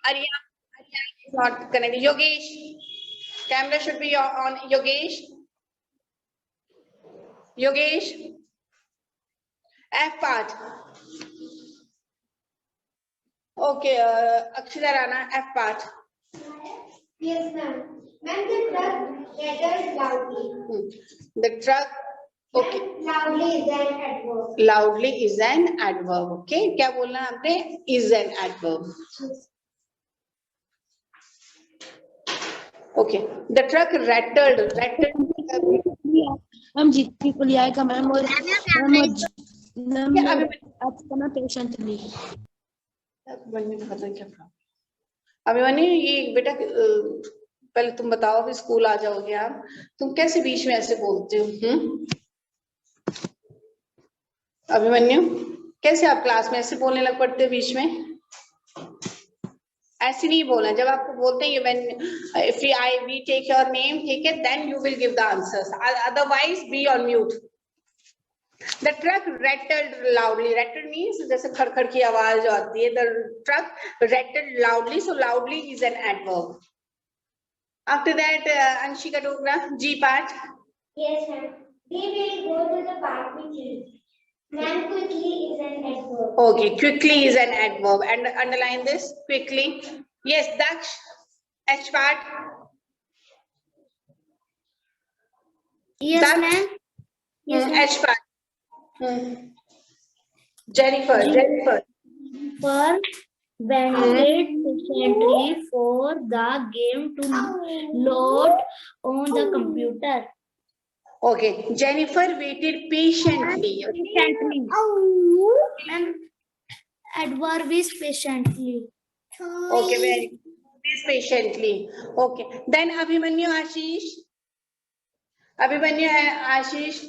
Arya, Arya is not connected. Yogesh, camera should be on. Yogesh, Yogesh, F part. Okay, Akshara Rana, F part. Yes, ma'am. Ma'am, the truck rattled loudly. The truck. Okay. Loudly is an adverb. Loudly is an adverb. Okay. क्या बोलना है आपने? Is an adverb. Okay. The truck rattled. हम जीतने को लिया का ma'am और पेशेंटली अभिमन्यु ये बेटा पहले तुम बताओ अभी स्कूल आ जाओगे आप, तुम कैसे बीच में ऐसे बोलते हो? अभिमन्यु कैसे आप क्लास में ऐसे बोलने लग पड़ते हो बीच में? ऐसे नहीं बोलना, जब आपको बोलते हैं when if we take your name, ठीक है, then you will give the answers, otherwise be on mute. The truck rattled loudly. Rattled means जैसे खड़खड़ की आवाज जो आती है. The truck rattled loudly, so loudly is an adverb. After that, Anshika Dogra, G part. Yes, ma'am. They will go to the park quickly. Ma'am, quickly is an adverb. Okay, quickly is an adverb. And underline this, quickly. Yes, Daksh, H part. Yes, ma'am. Yes, H part. Jennifer. For waited patiently for the game to load on the computer. Okay, Jennifer waited patiently. Ma'am, adverb is patiently. Okay, very good. Please patiently. Okay, then Abhimanyu, Ashish. Abhimanyu and Ashish.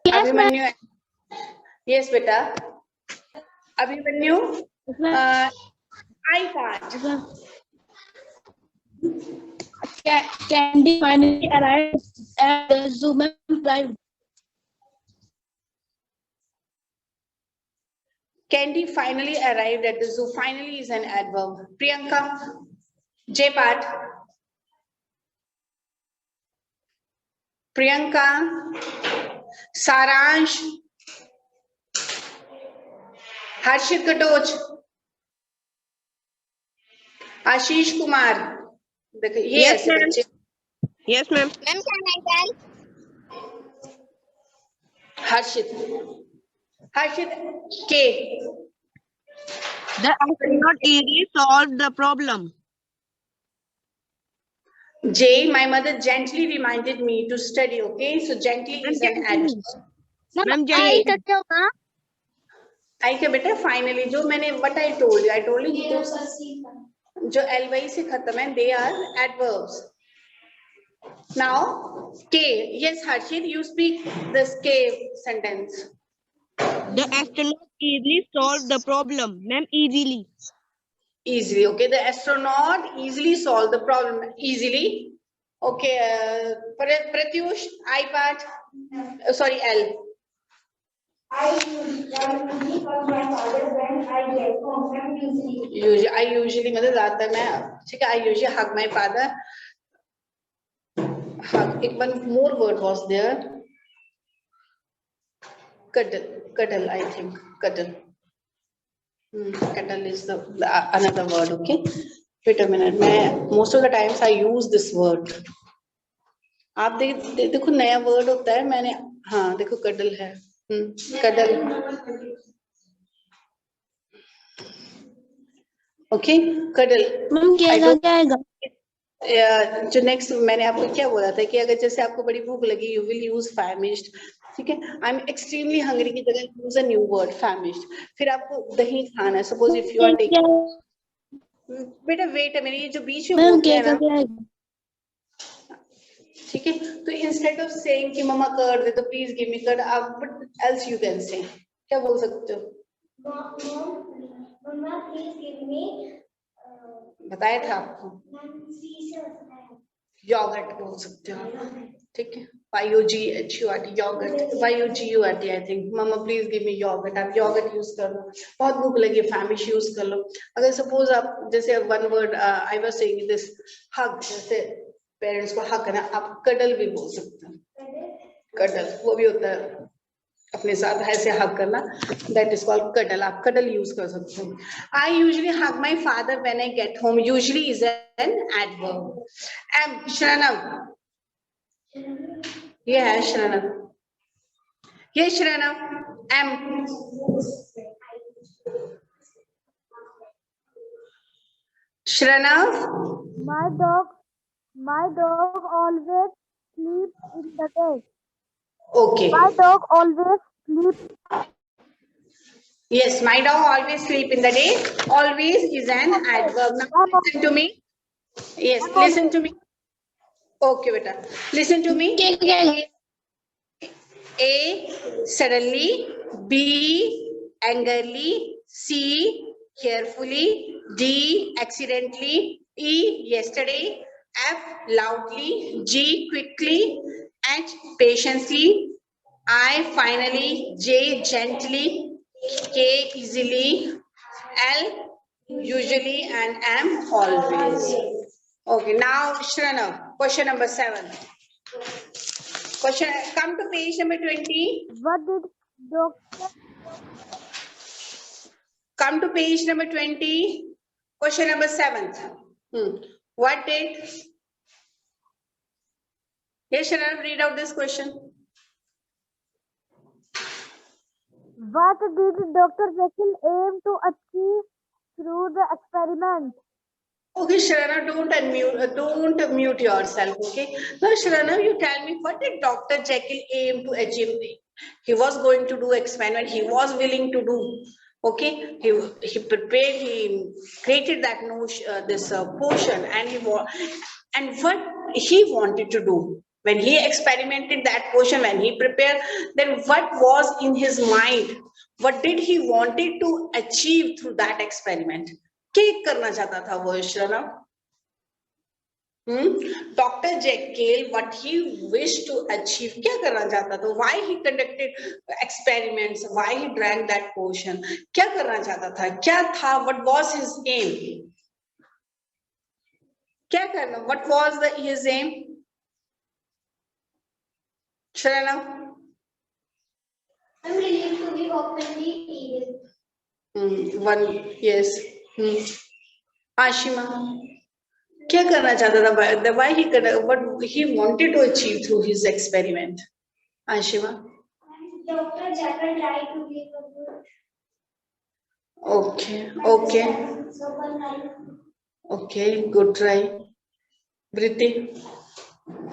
Abhimanyu. Yes, beta. Abhimanyu. I part. Candy finally arrived at the zoo. Ma'am, Candy finally arrived at the zoo. Finally is an adverb. Priyanka, J part. Priyanka, Saransh, Harshit Katoch, Ashish Kumar. Yes, ma'am. Yes, ma'am. Ma'am, can I tell? Harshit K. The astronaut easily solved the problem. J, my mother gently reminded me to study, okay? So gently is an adverb. Ma'am, I के बेटा finally जो मैंने what I told you जो ly से खत्म है they are adverbs. Now K, yes Harshit, you speak this K sentence. The astronaut easily solved the problem. Ma'am, easily. Easily, okay. The astronaut easily solved the problem. Easily. Okay, Pratyush, I part, sorry, L. I usually call my father when I get home. Ma'am, usually. I usually मतलब ज़्यादातर मैं ठीक है. I usually hug my father. Hug. One more word was there. Cuddle. I think cuddle. Cuddle is the another word. Okay. Wait a minute. Most of the times I use this word. आप देखो नया word होता है. मैंने हाँ देखो cuddle है. Cuddle. Okay, cuddle. जो नेक्स्ट मैंने आपको क्या बोला था कि अगर जैसे आपको बड़ी भूख लगी यू विल यूज famished. ठीक है. आई एम एक्सट्रीमली हंग्री की जगह use a new word famished. फिर आपको दही खाना है. Suppose if you are taking बेटा वेट है मेरे ये जो बीच में बोलते हैं ना. ठीक है. तो इंस्टेड ऑफ सेइंग कि मम्मा कर्ड दे तो प्लीज गिव मी कर्ड, आप what else you can say क्या बोल सकते हो? मम्मा प्लीज गिव मी. बताया था आपको. yogurt बोल सकते हो आप, ठीक है? YOGHURT yogurt, YOGURT I think. Mama please give me yogurt. आप yogurt use कर लो. बहुत भूख लगी है, famish use कर लो. अगर suppose आप जैसे one word I was saying this hug, जैसे parents को hug करना, आप cuddle भी बोल सकते हो. Cuddle वो भी होता है अपने साथ ऐसे hug करना, that is called cuddle. आप cuddle use कर सकते हो. I usually hug my father when I get home. Usually is an adverb. Shranav. Yeah, Shranav. Yes, Shranav. Shranav. My dog always sleeps in the day. Okay. My dog always sleeps. Yes, my dog always sleep in the day. Always is an adverb. Now listen to me. Yes, listen to me. Okay, beta. Listen to me. A, suddenly. B, angrily. C, carefully. D, accidentally. E, yesterday. F, loudly. G, quickly. H, patiently. I, finally. J, gently. K, easily. L, usually. And M, always. Okay, now Shranav, question number 7. Question, come to page number 20. What did doctor? Come to page number 20. Question number 7. What did? Yes, Shranav, read out this question. What did Dr. Jekyll aim to achieve through the experiment? Okay, Shranav, don't mute yourself. Okay. Now, Shranav, you tell me, what did Dr. Jekyll aim to achieve? He was going to do experiment. He was willing to do. Okay. He prepared. He created that potion, and what he wanted to do when he experimented that potion, when he prepared, then what was in his mind? What did he wanted to achieve through that experiment? क्या करना चाहता था वो Shranav? Dr. Jekyll, what he wished to achieve, क्या करना चाहता था? Why he conducted experiments? Why he drank that potion? क्या करना चाहता था? क्या था? What was his aim? क्या करना? What was his aim? Shranav? I'm willing to be openly evil. Yes. Ashima, क्या करना चाहता था? Why he what he wanted to achieve through his experiment? Ashima. Dr. Jekyll tried to give a good. Okay, good try. Vritti.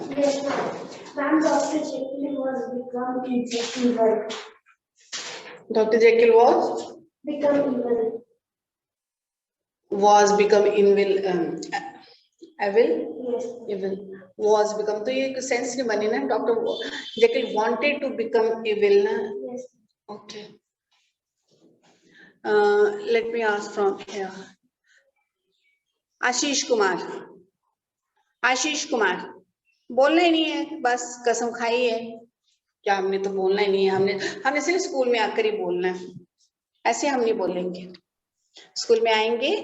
Yes, ma'am. Dr. Jekyll was become evil. Dr. Jekyll was? Become evil. Was become evil. Evil? Yes. Evil. Was become. तो ये sense नहीं बनी ना? Dr. Jekyll wanted to become evil ना? Yes. Okay. Let me ask from here. Ashish Kumar बोलना ही नहीं है, बस कसम खाई है क्या हमने तो बोलना ही नहीं है, हमने सिर्फ स्कूल में आकर ही बोलना है, ऐसे हम नहीं बोलेंगे, स्कूल में आएंगे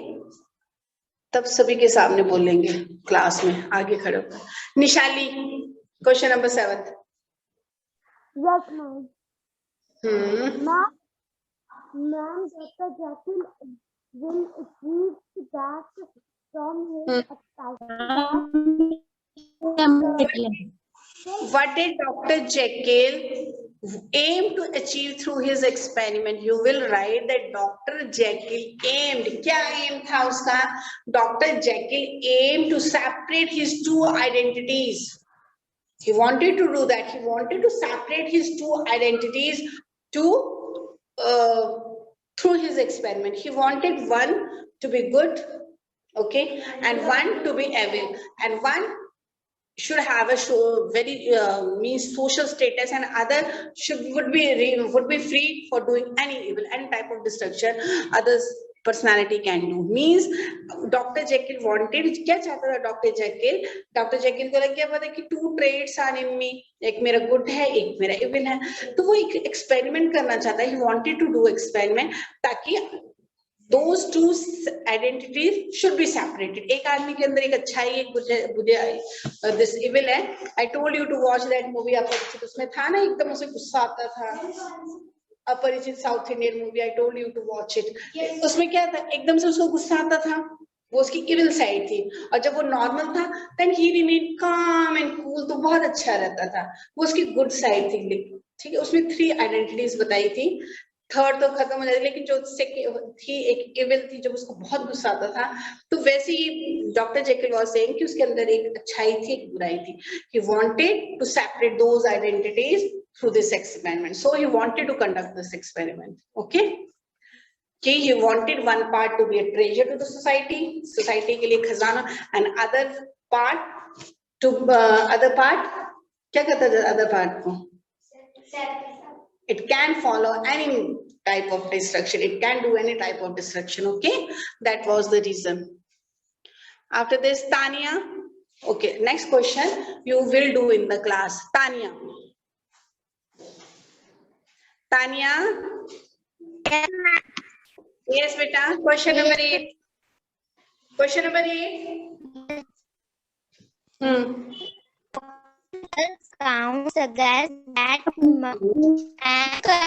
तब सभी के सामने बोलेंगे, क्लास में आगे खड़े होकर। निशाली, question number 7। Yes, ma'am. Ma'am, Dr. Jekyll will achieve that from his experiment. What did Dr. Jekyll aim to achieve through his experiment? You will write that Dr. Jekyll aimed. क्या aim था उसका? Dr. Jekyll aimed to separate his two identities. He wanted to do that. He wanted to separate his two identities through his experiment. He wanted one to be good, okay, and one to be evil, and one should have a very means social status, and other would be free for doing any evil, any type of destruction. Others personality can do. Means Dr. Jekyll wanted, क्या चाहता था Dr. Jekyll? Dr. Jekyll को लग गया पता कि two traits are in me, एक मेरा good है, एक मेरा evil है, तो वो एक experiment करना चाहता है. He wanted to do experiment ताकि those two identities should be separated. एक आदमी के अंदर एक अच्छाई, एक बुरे, this evil है. I told you to watch that movie. अपरिचित उसमें था ना, एकदम उसे गुस्सा आता था. Aparichit south Indian movie, I told you to watch it. उसमें क्या था, एकदम से उसको गुस्सा आता था, वो उसकी इविल साइड थी. और जब वो नॉर्मल था, then he remain calm and cool, तो बहुत अच्छा रहता था. वो उसकी गुड साइड थी. ठीक है, उसमें 3 आइडेंटिटीज बताई थी. थर्ड तो खत्म हो जाती, लेकिन जो थी एक इविल थी, जब उसको बहुत गुस्सा आता था. तो वैसे ही डॉक्टर जेकिल वाज सेइंग कि उसके अंदर एक अच्छाई थी, एक बुराई थी. He wanted to separate those identities through this experiment. So he wanted to conduct this experiment. Okay, he wanted one part to be a treasure to the society के लिए खजाना, and other part क्या कहता है other part को? It can follow any type of destruction, it can do any type of destruction. Okay, that was the reason. After this, Tanya. Okay, next question you will do in the class. Tanya, yes beta, question number 8. Question number 8. Counts against that and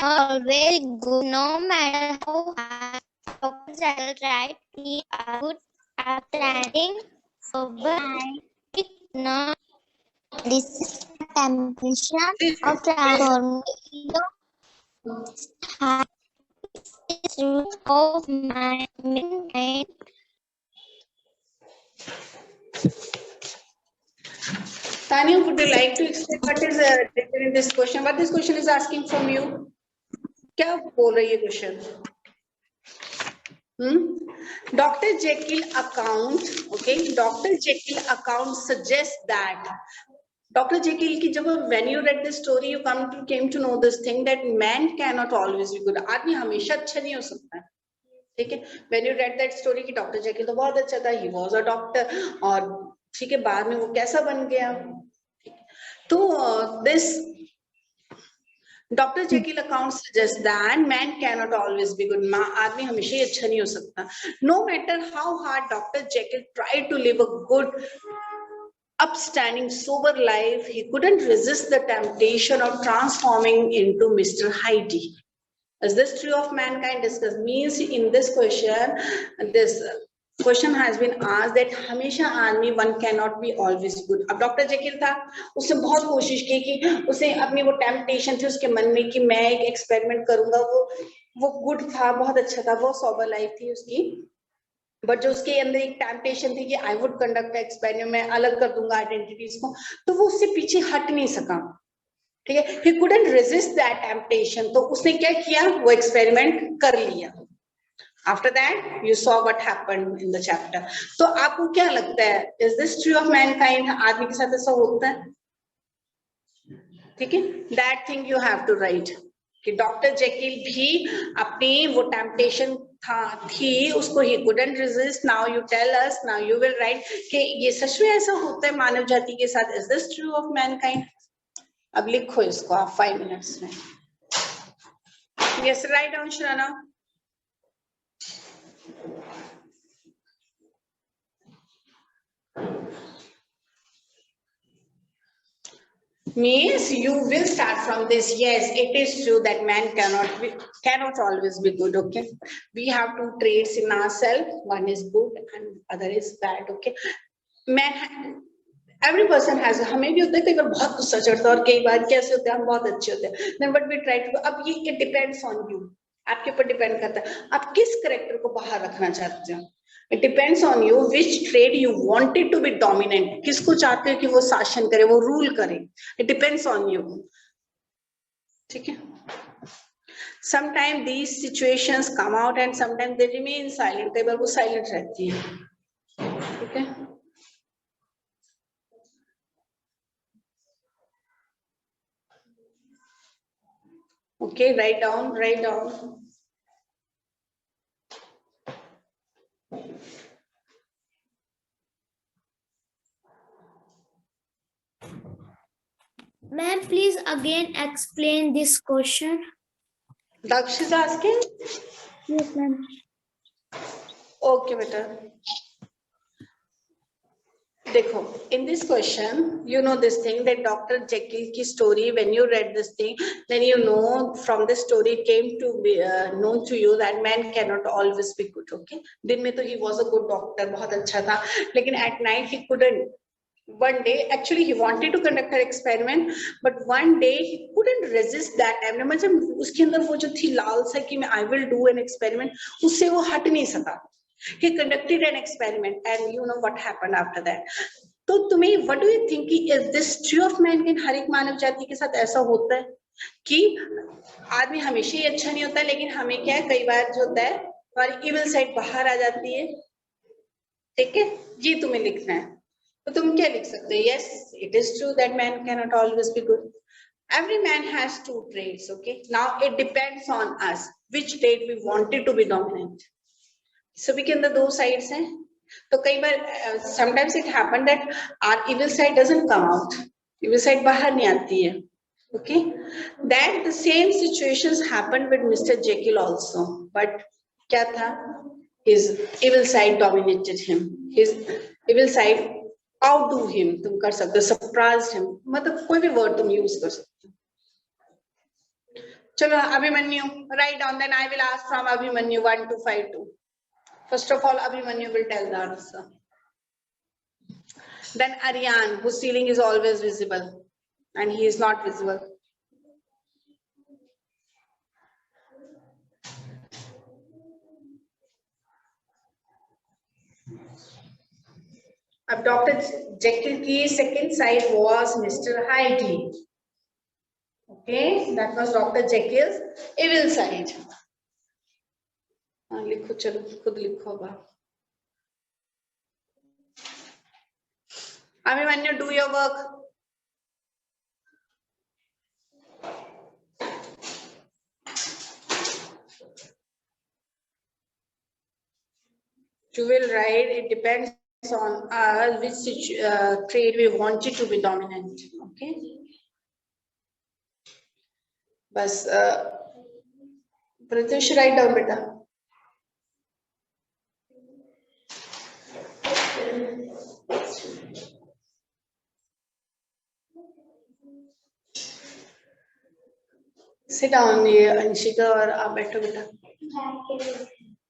always good, no matter how hard Dr. Jekyll tried. He good at standing sober. It not resist the temptation of transformation. This root of my mind. Tanya, would you like to explain what is written in this question? What this question is asking from you? क्या बोल रही है question? Dr. Jekyll account, okay? Dr. Jekyll account suggests that Dr. Jekyll की जब when you read this story, you came to know this thing that man cannot always be good. आदमी हमेशा अच्छा नहीं हो सकता. ठीक है, when you read that story कि Dr. Jekyll तो बहुत अच्छा था, he was a doctor, और ठीक है, बाद में वो कैसा बन गया. तो this Dr. Jekyll account suggests that man cannot always be good. आदमी हमेशा ही अच्छा नहीं हो सकता. No matter how hard Dr. Jekyll tried to live a good, upstanding, sober life, he couldn't resist the temptation of transforming into Mr. Hyde. Is this true of mankind? Discuss. Means in this question, this question has been asked that हमेशा आदमी one cannot be always good. अब doctor Jekyll था, उसने बहुत कोशिश की कि उसे अपनी वो टेम्पटेशन थी उसके मन में कि मैं एक एक्सपेरिमेंट करूंगा. वो गुड था, बहुत अच्छा था, बहुत सोबर लाइफ थी उसकी. बट जो उसके अंदर एक टेम्पटेशन थी कि आई वुड कंडक्ट एक्सपेरिमेंट, मैं अलग कर दूंगा आइडेंटिटीज को, तो वो उससे पीछे हट नहीं सका. ठीक है, he couldn't resist that temptation. तो उसने क्या किया, वो एक्सपेरिमेंट कर लिया. After that, you saw what happened in the chapter. तो आपको क्या लगता है, is this true of mankind? आदमी के साथ ऐसा होता है? ठीक है, that thing you have to write. कि डॉक्टर जेकिल भी अपनी वो टेम्पटेशन थी, उसको he couldn't resist. Now you tell us, now you will write कि ये सच में ऐसा होता है मानव जाति के साथ. Is this true of mankind? अब लिखो इसको आप 5 minutes में. Yes, write down, Shrana. Means you will start from this. Yes, it is true that man cannot always be good. Okay, we have 2 traits in ourselves. One is good and other is bad. Okay, man, every person has. हमें भी होता है, कई बार बहुत गुस्सा चढ़ता है और कई बार कैसे होते हैं, हम बहुत अच्छे होते हैं. Then what we try to. अब ये it depends on you. आपके ऊपर डिपेंड करता है आप किस करेक्टर को बाहर रखना चाहते हो. It depends on you which trait you wanted to be dominant. किसको चाहते हो कि वो शासन करे, वो रूल करे. It depends on you. ठीक है. Sometimes these situations come out and sometimes they remain silent. कई बार वो silent रहती है. ठीक है. Okay, write down. Ma'am, please again explain this question. Daksh is asking. Yes, ma'am. Okay, beta. देखो, in this question, you know this thing that Dr. Jekyll की story. When you read this thing, then you know from the story it came to be known to you that man cannot always be good. Okay, दिन में तो he was a good doctor, बहुत अच्छा था, लेकिन at night he couldn't. One day, actually, he wanted to conduct an experiment, but one day he couldn't resist that time. मतलब उसके अंदर वो जो थी लालसा कि मैं I will do an experiment, उससे वो हट नहीं सका. He conducted an experiment, and you know what happened after that. तो तुम्हें what do you think कि is this true of mankind? हर एक मानव जाति के साथ ऐसा होता है कि आदमी हमेशा ही अच्छा नहीं होता, लेकिन हमें क्या है, कई बार जो होता है हमारी evil side बाहर आ जाती है. ठीक है, ये तुम्हें लिखना है. तो तुम क्या लिख सकते हो? Yes, it is true that man cannot always be good. Every man has two traits. Okay, now it depends on us which trait we wanted to be dominant. सभी के अंदर दो साइड्स हैं, तो कई बार sometimes it happened that our evil side doesn't come out, evil side बाहर नहीं आती है. Okay, that the same situations happened with Mr. Jekyll also, but क्या था? His evil side dominated him. His evil side outdo him. तुम कर सकते हो, surprised him. मतलब कोई भी word तुम use कर सकते हो. चलो Abhimanyu, write down. Then I will ask from Abhimanyu 1 to 5 2. First of all, Abhimanyu will tell the answer. Then Aryan, whose ceiling is always visible, and he is not visible. Ab Dr. Jekyll ki second side was Mr. Hyde. Okay, that was Dr. Jekyll's evil side. लिखो, चलो खुद लिखो. Abhimanyu, do your work. You will write, it depends on us which trait we wanted to be dominant. Okay. बस Pratish, write down बेटा. Sit down, Anshika, और आप बैठो बेटा.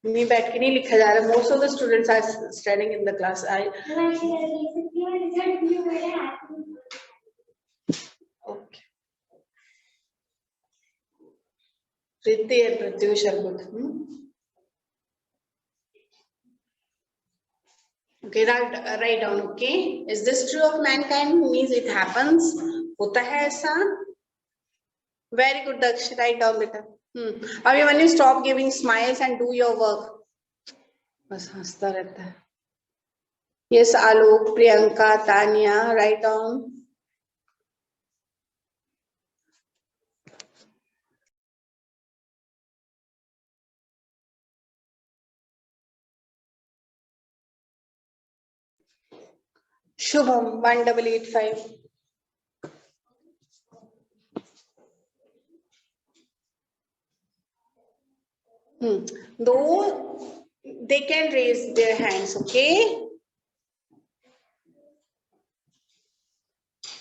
नहीं बैठ के नहीं लिखा जा रहा. Most of the students are standing in the class. Okay. Riddhi and Pratyush are good. Okay, write down. Okay, is this true of mankind? Means it happens. होता है ऐसा. Very good, Daksh. Write down बेटा. Abhimanyu, stop giving smiles and do your work. बस हंसता रहता है. Yes, Alok, Priyanka, Tanya, write down. Shubham 1885. Though they can raise their hands, okay?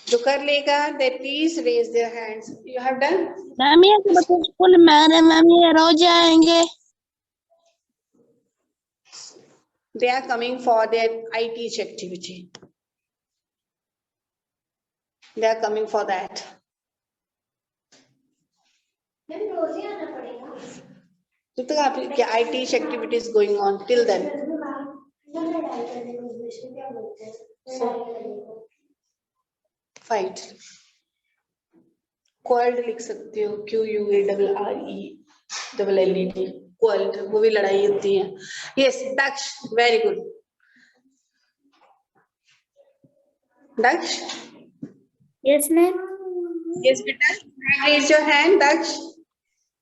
जो कर लेगा, they please raise their hands. You have done? Ma'am ये तो बच्चे स्कूल में आ रहे हैं मैम, ये रोज आएंगे. They are coming for their ITeach activity. They are coming for that. तो तक आप क्या ITeach activity is going on till then. Fight. Quarreled लिख सकते हो, QUARRELLED. Quarreled, वो भी लड़ाई होती है. Yes, Daksh, very good. Daksh. Yes, ma'am. Yes, beta. Raise your hand, Daksh.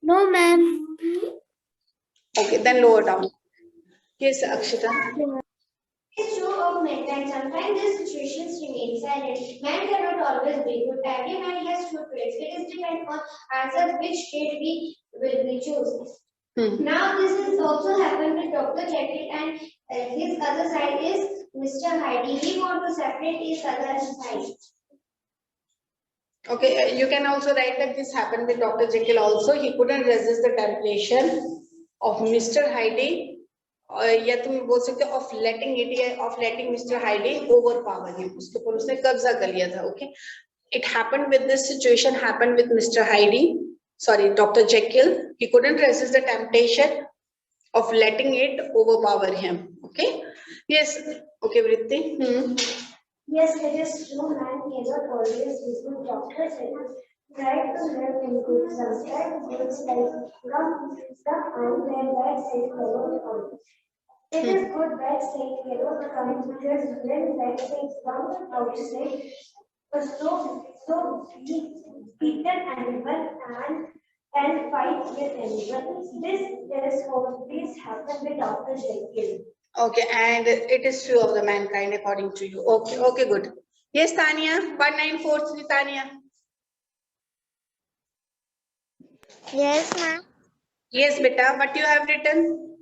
No, ma'am. Okay, then lower down. Yes, Akshita. It's true of mankind. Sometimes the situations remain silent. Man cannot always be good. Every man has two traits. It is depend on answer which trait we will choose. Now this is also happened with Dr. Jekyll and his other side is Mr. Hyde. He want to separate his other side. Okay, you can also write that this happened with Dr. Jekyll also. He couldn't resist the temptation of Mr. Hyde. या तुम बोल सकते हो of letting it या of letting Mr. Hyde overpower him. उसके ऊपर उसने कब्जा कर लिया था. Okay, it happened with this situation happened with Mr. Hyde. Sorry, Dr. Jekyll. He couldn't resist the temptation of letting it overpower him. Okay. Yes. Okay, Vritti. Yes, it is true. Man cannot always be good. Dr. Jekyll tried to live in good. Sometimes it's like come and when bad side cannot come. It is good bad side cannot come because when bad side comes outside, so he beaten animal and fight with animal. This is how this happened with Dr. Jekyll. Okay, and it is true of the mankind according to you. Okay, okay, good. Yes, Tanya, 194, Tanya. Yes, ma'am. Yes, beta, what you have written?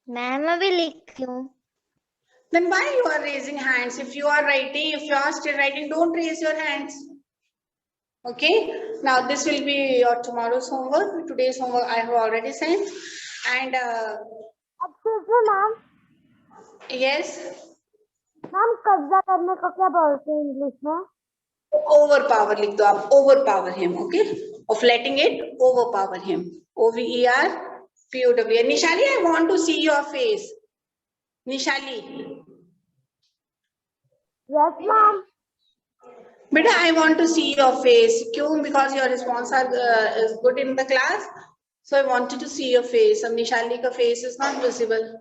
Ma'am, अभी लिख लूँ. Then why you are raising hands? If you are writing, if you are still writing, don't raise your hands. Okay, now this will be your tomorrow's homework. Today's homework I have already sent. And Excuse me, ma'am. yes, ma'am कब्जा करने को क्या बोलते हैं English में? overpower लिख दो आप, overpower him. Okay, of letting it overpower him. OVERPOW. Nishali, I want to see your face. Nishali. Yes, ma'am. Beta, I want to see your face. Kyun? Because your response are is good in the class. So I wanted to see your face. Nishali ka face is not visible.